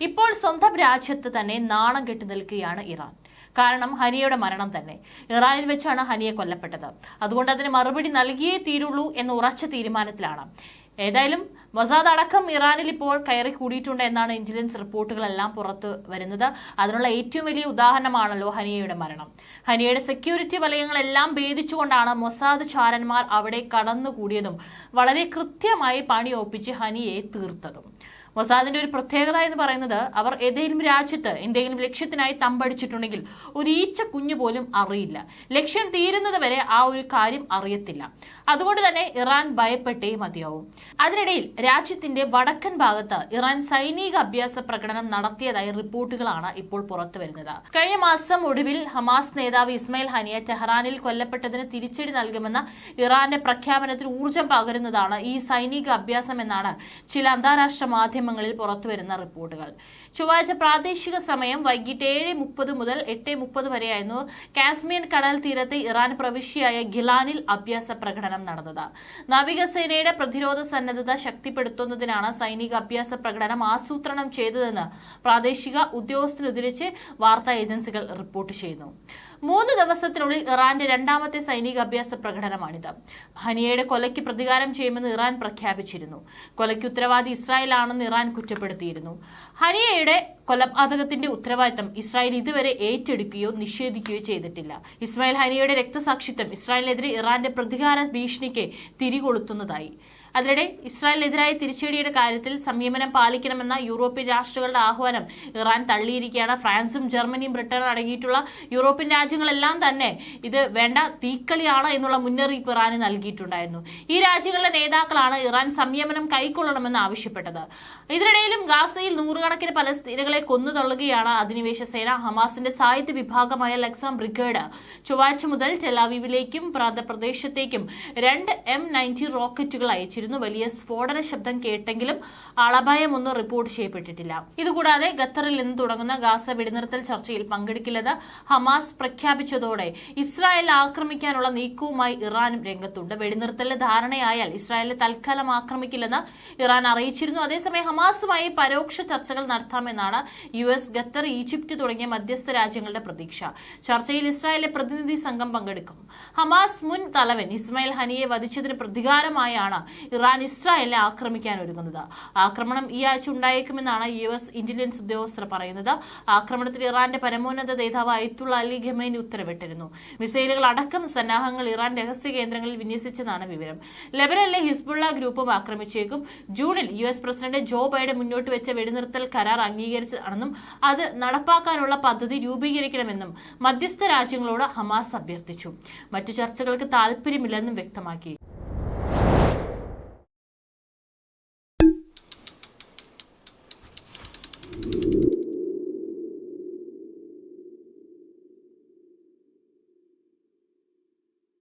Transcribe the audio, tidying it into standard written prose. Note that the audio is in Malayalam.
ഇപ്പോൾ സ്വന്തം രാജ്യത്ത് തന്നെ നാണം കെട്ടി നിൽക്കുകയാണ് ഇറാൻ. കാരണം ഹനിയയുടെ മരണം തന്നെ ഇറാനിൽ വെച്ചാണ് ഹനിയെ കൊല്ലപ്പെട്ടത്. അതുകൊണ്ട് അതിന് മറുപടി നൽകിയേ തീരുള്ളൂ എന്ന ഉറച്ച തീരുമാനത്തിലാണ്. ഏതായാലും മൊസാദ് അടക്കം ഇറാനിൽ ഇപ്പോൾ കയറി കൂടിയിട്ടുണ്ട് എന്നാണ് ഇന്റലിജൻസ് റിപ്പോർട്ടുകളെല്ലാം പുറത്തു വരുന്നത്. അതിനുള്ള ഏറ്റവും വലിയ ഉദാഹരണമാണല്ലോ ഹനിയയുടെ മരണം. ഹനിയയുടെ സെക്യൂരിറ്റി വലയങ്ങളെല്ലാം ഭേദിച്ചുകൊണ്ടാണ് മൊസാദ് ചാരന്മാർ അവിടെ കടന്നുകൂടിയതും വളരെ കൃത്യമായി പണി ഒപ്പിച്ച് ഹനിയെ തീർത്തതും. മൊസാദിന്റെ ഒരു പ്രത്യേകത എന്ന് പറയുന്നത്, അവർ ഏതെങ്കിലും രാജ്യത്ത് എന്തെങ്കിലും ലക്ഷ്യത്തിനായി തമ്പടിച്ചിട്ടുണ്ടെങ്കിൽ ഒരു ഈച്ച കുഞ്ഞു പോലും അറിയില്ല. ലക്ഷ്യം തീരുന്നത് വരെ ആ ഒരു കാര്യം അറിയത്തില്ല. അതുകൊണ്ട് തന്നെ ഇറാൻ ഭയപ്പെട്ടേ മതിയാവും. അതിനിടയിൽ രാജ്യത്തിന്റെ വടക്കൻ ഭാഗത്ത് ഇറാൻ സൈനിക അഭ്യാസ പ്രകടനം നടത്തിയതായി റിപ്പോർട്ടുകളാണ് ഇപ്പോൾ പുറത്തു വരുന്നത്. കഴിഞ്ഞ മാസം ഒടുവിൽ ഹമാസ് നേതാവ് ഇസ്മായിൽ ഹനിയ ടെഹ്റാനിൽ കൊല്ലപ്പെട്ടതിന് തിരിച്ചടി നൽകുമെന്ന ഇറാന്റെ പ്രഖ്യാപനത്തിന് ഊർജ്ജം പകരുന്നതാണ് ഈ സൈനിക അഭ്യാസം എന്നാണ് ചില അന്താരാഷ്ട്ര മാധ്യമങ്ങളിൽ പുറത്തുവരുന്ന റിപ്പോർട്ടുകൾ. ചൊവ്വാഴ്ച പ്രാദേശിക സമയം വൈകിട്ട് 7:30 മുതൽ 8:30 വരെയായിരുന്നു കാസ്പിയൻ കടൽ തീരത്തെ ഇറാൻ പ്രവിശ്യയായ ഗിലാനിൽ അഭ്യാസ പ്രകടനം നടന്നത്. നാവികസേനയുടെ പ്രതിരോധ സന്നദ്ധത ശക്തിപ്പെടുത്തുന്നതിനാണ് സൈനിക അഭ്യാസ പ്രകടനം ആസൂത്രണം ചെയ്തതെന്ന് പ്രാദേശിക ഉദ്യോഗസ്ഥരുദ്ധരിച്ച് വാർത്താ ഏജൻസികൾ റിപ്പോർട്ട് ചെയ്യുന്നു. 3 ദിവസത്തിനുള്ളിൽ ഇറാന്റെ രണ്ടാമത്തെ സൈനിക അഭ്യാസ പ്രകടനമാണിത്. ഹനിയയുടെ കൊലയ്ക്ക് പ്രതികാരം ചെയ്യുമെന്ന് ഇറാൻ പ്രഖ്യാപിച്ചിരുന്നു. കൊലയ്ക്ക് ഉത്തരവാദി ഇസ്രായേൽ ആണെന്ന് ഇറാൻ കുറ്റപ്പെടുത്തിയിരുന്നു. ഹനിയയുടെ കൊലപാതകത്തിന്റെ ഉത്തരവാദിത്തം ഇസ്രായേൽ ഇതുവരെ ഏറ്റെടുക്കുകയോ നിഷേധിക്കുകയോ ചെയ്തിട്ടില്ല. ഇസ്മായിൽ ഹനിയയുടെ രക്തസാക്ഷിത്വം ഇസ്രായേലിനെതിരെ ഇറാന്റെ പ്രതികാര ഭീഷണിക്ക് തിരികൊളുത്തുന്നതായി. അതിനിടെ ഇസ്രായേലിനെതിരായ തിരിച്ചടിയുടെ കാര്യത്തിൽ സംയമനം പാലിക്കണമെന്ന യൂറോപ്യൻ രാഷ്ട്രങ്ങളുടെ ആഹ്വാനം ഇറാൻ തള്ളിയിരിക്കുകയാണ്. ഫ്രാൻസും ജർമ്മനിയും ബ്രിട്ടനും അടങ്ങിയിട്ടുള്ള യൂറോപ്യൻ രാജ്യങ്ങളെല്ലാം തന്നെ ഇത് വേണ്ട തീക്കളിയാണ് എന്നുള്ള മുന്നറിയിപ്പ് ഇറാന് നൽകിയിട്ടുണ്ടായിരുന്നു. ഈ രാജ്യങ്ങളുടെ നേതാക്കളാണ് ഇറാൻ സംയമനം കൈക്കൊള്ളണമെന്ന് ആവശ്യപ്പെട്ടത്. ഇതിനിടയിലും ഗാസയിൽ നൂറുകണക്കിന് പലസ്തീനകളെ കൊന്നുതള്ളുകയാണ് അധിനിവേശ സേന. ഹമാസിന്റെ സായുധ വിഭാഗമായ ലക്സാം ബ്രിഗേഡ് ചൊവ്വാഴ്ച മുതൽ ടെലാവീവിലേക്കും പ്രാന്തപ്രദേശത്തേക്കും 2 M90 റോക്കറ്റുകൾ അയച്ചിരുന്നു. വലിയ സ്ഫോടന ശബ്ദം കേട്ടെങ്കിലും ആളപായമൊന്നും റിപ്പോർട്ട് ചെയ്യപ്പെട്ടിട്ടില്ല. ഇതുകൂടാതെ ഖത്തറിൽ നിന്ന് തുടങ്ങുന്ന ഗാസ വെടിനിർത്തൽ ചർച്ചയിൽ പങ്കെടുക്കില്ലെന്ന് ഹമാസ് പ്രഖ്യാപിച്ചതോടെ ഇസ്രായേൽ ആക്രമിക്കാനുള്ള നീക്കവുമായി ഇറാനും രംഗത്തുണ്ട്. വെടിനിർത്തലിന് ധാരണയായാൽ ഇസ്രായേലിനെ തൽക്കാലം ആക്രമിക്കില്ലെന്ന് ഇറാൻ അറിയിച്ചിരുന്നു. അതേസമയം ഹമാസുമായി പരോക്ഷ ചർച്ചകൾ നടത്താമെന്നാണ് US, ഖത്തർ, ഈജിപ്ത് തുടങ്ങിയ മധ്യസ്ഥ രാജ്യങ്ങളുടെ പ്രതീക്ഷ. ചർച്ചയിൽ ഇസ്രായേലിലെ പ്രതിനിധി സംഘം പങ്കെടുക്കും. ഹമാസ് മുൻ തലവൻ ഇസ്മായിൽ ഹനിയെ വധിച്ചതിന് പ്രതികാരമായാണ് ഇറാൻ ഇസ്രായേലിനെ ആക്രമിക്കാൻ ഒരുങ്ങുന്നത്. ആക്രമണം ഈ ആഴ്ച ഉണ്ടായേക്കുമെന്നാണ് US ഇന്റലിജൻസ് ഉദ്യോഗസ്ഥർ പറയുന്നത്. ആക്രമണത്തിൽ ഇറാന്റെ പരമോന്നത നേതാവ് അയത്തുള്ള അലി ഖമേനി ഉത്തരവിട്ടിരുന്നു. മിസൈലുകൾ അടക്കം സന്നാഹങ്ങൾ ഇറാൻ രഹസ്യ കേന്ദ്രങ്ങളിൽ വിന്യസിച്ചെന്നാണ് വിവരം. ലെബനനിലെ ഹിസ്ബുള്ള ഗ്രൂപ്പും ആക്രമിച്ചേക്കും. ജൂണിൽ US പ്രസിഡന്റ് ജോ ബൈഡൻ മുന്നോട്ട് വെച്ച വെടിനിർത്തൽ കരാർ അംഗീകരിച്ചതാണെന്നും അത് നടപ്പാക്കാനുള്ള പദ്ധതി രൂപീകരിക്കണമെന്നും മധ്യസ്ഥ രാജ്യങ്ങളോട് ഹമാസ് അഭ്യർത്ഥിച്ചു. മറ്റു ചർച്ചകൾക്ക് താൽപര്യമില്ലെന്നും വ്യക്തമാക്കി.